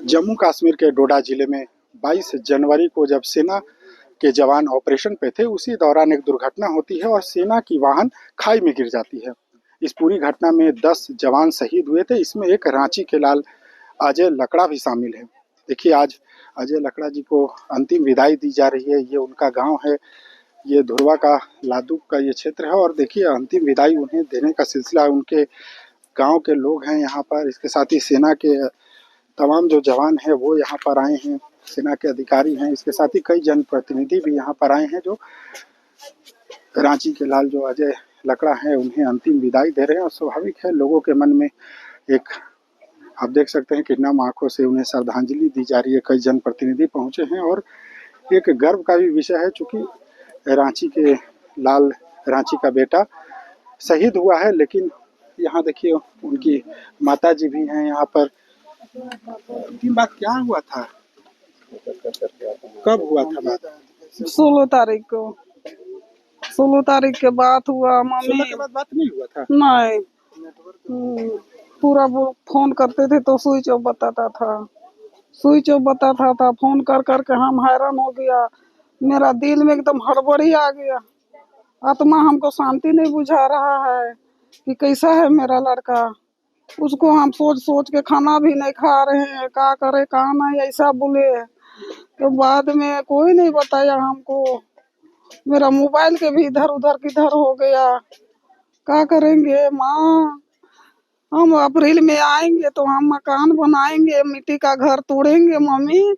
जम्मू कश्मीर के डोडा जिले में 22 जनवरी को जब सेना के जवान ऑपरेशन पे थे, उसी दौरान एक दुर्घटना होती है और सेना की वाहन खाई में गिर जाती है। इस पूरी घटना में 10 जवान शहीद हुए थे। इसमें एक रांची के लाल अजय लकड़ा भी शामिल है। देखिए, आज अजय लकड़ा जी को अंतिम विदाई दी जा रही है। ये उनका गांव है, ये धुरवा का लादूक का ये क्षेत्र है और देखिए अंतिम विदाई उन्हें देने का सिलसिला उनके गांव के लोग हैं यहाँ पर। इसके साथ ही सेना के तमाम जो जवान हैं वो यहाँ पर आए हैं, सेना के अधिकारी हैं। इसके साथ ही कई जनप्रतिनिधि भी यहाँ पर आए हैं जो रांची के लाल जो अजय लकड़ा है उन्हें अंतिम विदाई दे रहे हैं। और स्वाभाविक है, लोगों के मन में एक, आप देख सकते हैं कि नम आंखों से उन्हें श्रद्धांजलि दी जा रही है। कई जनप्रतिनिधि पहुंचे हैं और एक गर्व का भी विषय है, चूंकि रांची के लाल, रांची का बेटा शहीद हुआ है। लेकिन यहाँ देखिए उनकी माता जी भी हैं यहाँ पर। अंतिम बात क्या हुआ था, कब हुआ था बात? 16 तारीख को, 16 तारीख के बात हुआ। मम्मी के बाद बात नहीं हुआ था? नहीं, पूरा वो फोन करते थे तो स्विच ऑफ बताता था, स्विच ऑफ बताता था। फोन कर करके हम हैरान हो गया। मेरा दिल में एकदम हड़बड़ी आ गया। आत्मा हमको शांति नहीं बुझा रहा है कि कैसा है मेरा लड़का। उसको हम सोच सोच के खाना भी नहीं खा रहे हैं, क्या करे क्या नहीं, ऐसा बोले। तो बाद में कोई नहीं बताया हमको। मेरा मोबाइल के भी इधर उधर किधर हो गया। क्या करेंगे माँ? हम अप्रैल में आएंगे तो हम मकान बनाएंगे, मिट्टी का घर तोड़ेंगे। मम्मी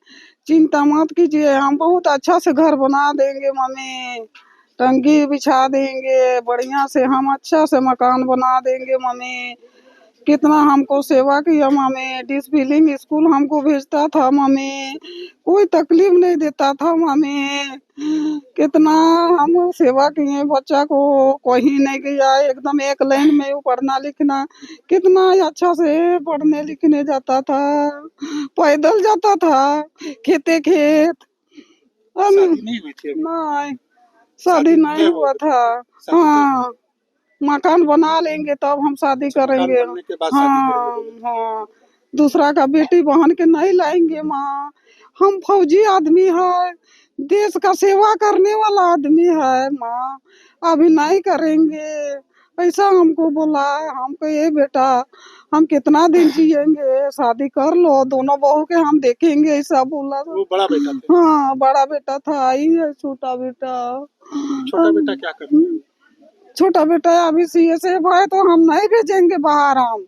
चिंता मत कीजिए, हम बहुत अच्छा से घर बना देंगे मम्मी। टंकी बिछा देंगे बढ़िया से, हम अच्छा से मकान बना देंगे मम्मी। कितना हमको सेवा किया मम्मी। डिसबिलिंग स्कूल हमको भेजता था मम्मी, कोई तकलीफ नहीं देता था मम्मी। कितना हम सेवा किए, बच्चा को कहीं नहीं गया, एकदम एक लाइन में वो पढ़ना लिखना। कितना अच्छा से पढ़ने लिखने जाता था, पैदल जाता था खेते खेत। शादी नहीं हुई थी? नहीं, शादी नहीं हुआ था। हाँ, मकान बना लेंगे तब हम शादी करेंगे। हाँ हाँ, दूसरा का बेटी बहन के नहीं लाएंगे माँ। हम फौजी आदमी है, देश का सेवा करने वाला आदमी है माँ, अभी नहीं करेंगे, ऐसा हमको बोला। हमको ये बेटा हम कितना दिन जिएंगे, शादी कर लो, दोनों बहू के हम देखेंगे, ऐसा बोला। वो बड़ा बेटा था? हाँ, बड़ा बेटा था। यही है छोटा बेटा। छोटा बेटा क्या करता है? छोटा बेटा अभी CSF है तो हम नहीं भेजेंगे बाहर। हम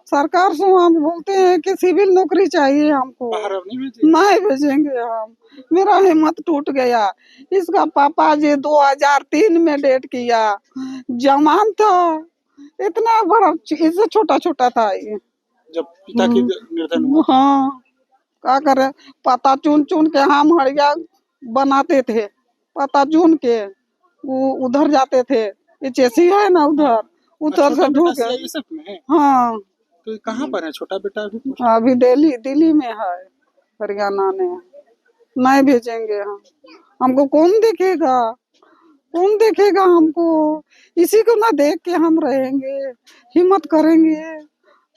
सरकार से हम बोलते हैं कि सिविल नौकरी चाहिए हमको, बाहर नहीं भेजेंगे हम। मेरा हिम्मत टूट गया। इसका पापा जी 2003 में डेट किया, जवान था, इतना बड़ा, इससे छोटा छोटा था ये जब पिता की निर्धन हुआ। हाँ, क्या करे, पता चुन चुन के हम हड़िया बनाते थे, पता चुन के वो उधर जाते थे। ये चेसी है ना उधर, उधर से ढूक। हाँ, तो कहाँ पर है छोटा बेटा? अभी दिल्ली में है, हरियाणा में। नहीं भेजेंगे हम, हमको कौन देखेगा, कौन देखेगा हमको? इसी को ना देख के हम रहेंगे, हिम्मत करेंगे।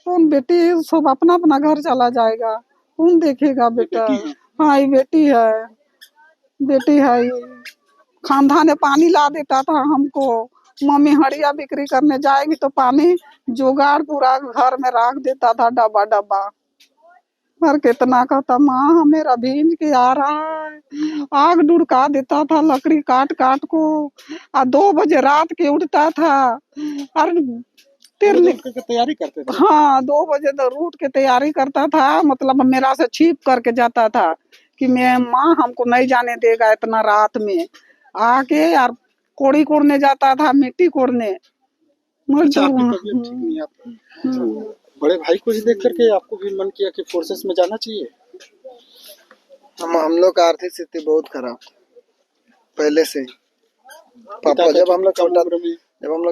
कौन, बेटी सब अपना अपना घर चला जाएगा, कौन देखेगा बेटा? हाँ, ये बेटी है, बेटी है। खानदान पानी ला देता था हमको। मम्मी हड़िया बिक्री करने जाएगी तो पानी जुगाड़ पूरा घर में रख देता था, डब्बा डब्बा। पर कितना कहता माँ मेरा भींज के आ रहा है, आग डुड़का देता था लकड़ी काट काट को। 2 बजे रात के उठता था और तैयारी करते थे। हाँ, 2 बजे तो रूट के तैयारी करता था, मतलब मेरा से छिप करके जाता था कि मैं माँ हमको नहीं जाने देगा इतना रात में। आके यार कोड़ी कोड़ने जाता था, मिट्टी कोड़ने। अच्छा, बड़े भाई को ही देख करके आपको भी मन किया कि फोर्सेस में जाना चाहिए? हम लोग का आर्थिक स्थिति बहुत खराब पहले से ही। पापा जब हम लोग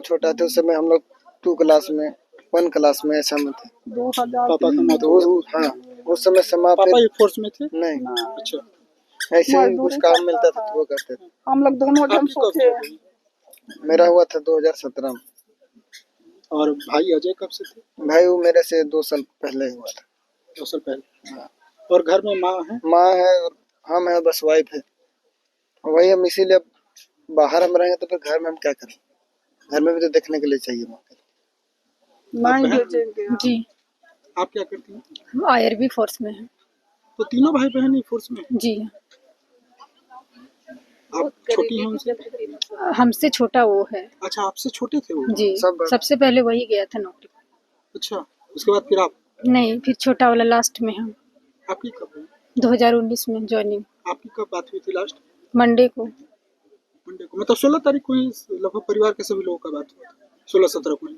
छोटा थे उस समय हम लोग 2 क्लास में 1 क्लास में ऐसा में थे। 2000। हाँ, उस समय समाप्त। पापा ये फोर्स में थे? नहीं। अच्छा, ऐसे ही कुछ काम मिलता था तो वो करते थे। हम लोग दोनों जन सोचे। मेरा हुआ था 2017 में। और भाई अजय कब से थे? भाई वो मेरे से 2 साल पहले हुआ था। 2 साल पहले। हाँ। और घर में माँ है? माँ है और हम है, बस वाइफ है। वही हम इसीलिए अब बाहर हम रहेंगे तो फिर घर में हम क्या करें, घर में भी तो देखने के लिए चाहिए माँ। नहीं भेजेंगे। जी, आप क्या करती हैं? हम आईआरबी फोर्स में हैं। तो तीनों भाई बहन ही फोर्स में हैं? जी, आप छोटी हैं उनसे? हमसे छोटा वो है। अच्छा, आपसे छोटे थे वो? जी, सब सबसे पहले वही गया था नौकरी। अच्छा, उसके बाद फिर आप? नहीं, फिर छोटा वाला लास्ट में हम आपकी कब हुई? 2019 में ज्वाइनिंग, आपकी कब बात हुई थी लास्ट? मंडे को। मंडे को, मतलब 16 तारीख को ही लगभग परिवार के सभी लोगों का बात हुआ था, 16-17 को ही।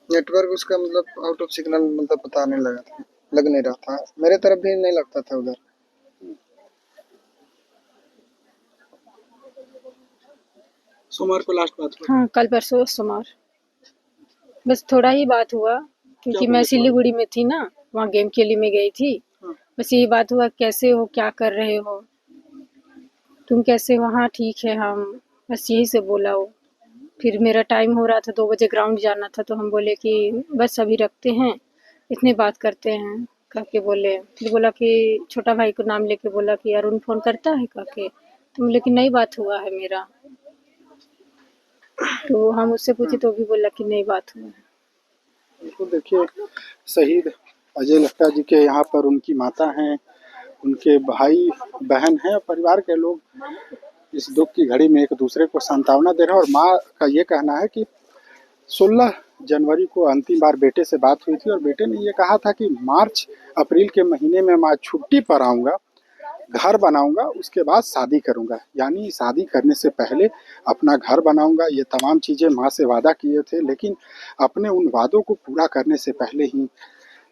नेटवर्क उसका मतलब आउट ऑफ सिग्नल, मतलब पता नहीं लगा था, लग नहीं रहा था, मेरे तरफ भी नहीं लगता था उधर। सोमवार को लास्ट बात हुई। हाँ, कल परसों सोमवार। बस थोड़ा ही बात हुआ, क्योंकि क्या मैं बोले सिलीगुड़ी में थी ना, वहाँ गेम के लिए मैं गई थी। हाँ। बस यही बात हुआ, कैसे हो, क्या कर रहे हो, तुम कैसे हो? हाँ ठीक है हम, बस यही से बोला वो। फिर मेरा टाइम हो रहा था, 2 बजे ग्राउंड जाना था, तो हम बोले कि बस अभी रखते हैं, इतने बात करते हैं करके बोले। फिर बोला कि छोटा भाई को नाम लेके बोला कि अरुण फ़ोन करता है करके, तो बोले कि नहीं बात हुआ है मेरा। तो हम उससे पूछे तो भी बोला कि नहीं बात हुआ है। तो देखिए, शहीद अजय लक्का जी के यहाँ पर उनकी माता हैं, उनके भाई बहन हैं, परिवार के लोग इस दुख की घड़ी में एक दूसरे को सांत्वना दे रहे हैं। और माँ का ये कहना है कि 16 जनवरी को अंतिम बार बेटे से बात हुई थी और बेटे ने ये कहा था कि मार्च अप्रैल के महीने में मैं छुट्टी पर आऊँगा, घर बनाऊंगा, उसके बाद शादी करूंगा। यानी शादी करने से पहले अपना घर बनाऊंगा, ये तमाम चीज़ें माँ से वादा किए थे, लेकिन अपने उन वादों को पूरा करने से पहले ही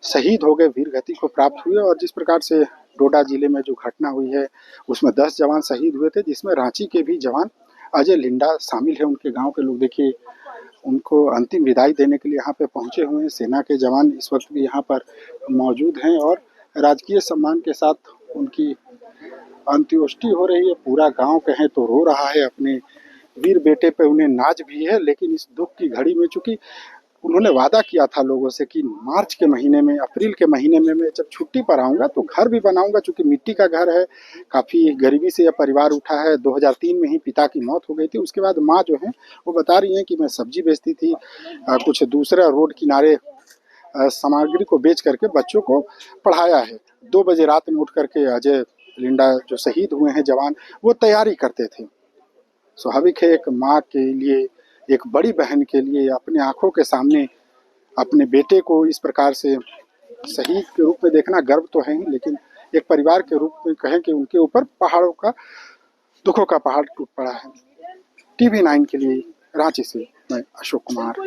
शहीद हो गए, वीर गति को प्राप्त हुए। और जिस प्रकार से डोडा जिले में जो घटना हुई है उसमें 10 जवान शहीद हुए थे, जिसमें रांची के भी जवान अजय लिंडा शामिल है। उनके गांव के लोग देखिए उनको अंतिम विदाई देने के लिए यहाँ पे पहुँचे हुए हैं। सेना के जवान इस वक्त भी यहाँ पर मौजूद हैं और राजकीय सम्मान के साथ उनकी अंत्येष्टि हो रही है। पूरा गांव कहें तो रो रहा है, अपने वीर बेटे पे उन्हें नाज भी है, लेकिन इस दुख की घड़ी में चूंकि उन्होंने वादा किया था लोगों से कि मार्च के महीने में, अप्रैल के महीने में मैं जब छुट्टी पर आऊँगा तो घर भी बनाऊँगा, चूँकि मिट्टी का घर है, काफ़ी गरीबी से यह परिवार उठा है। 2003 में ही पिता की मौत हो गई थी। उसके बाद माँ जो है वो बता रही हैं कि मैं सब्जी बेचती थी, कुछ दूसरा रोड किनारे सामग्री को बेच करके बच्चों को पढ़ाया है। 2 बजे रात में उठ करके अजय लिंडा जो शहीद हुए हैं जवान, वो तैयारी करते थे। स्वाभाविक है एक माँ के लिए, एक बड़ी बहन के लिए अपने आंखों के सामने अपने बेटे को इस प्रकार से शहीद के रूप में देखना गर्व तो है ही, लेकिन एक परिवार के रूप में कहें कि उनके ऊपर पहाड़ों का, दुखों का पहाड़ टूट पड़ा है। TV9 के लिए रांची से मैं अशोक कुमार।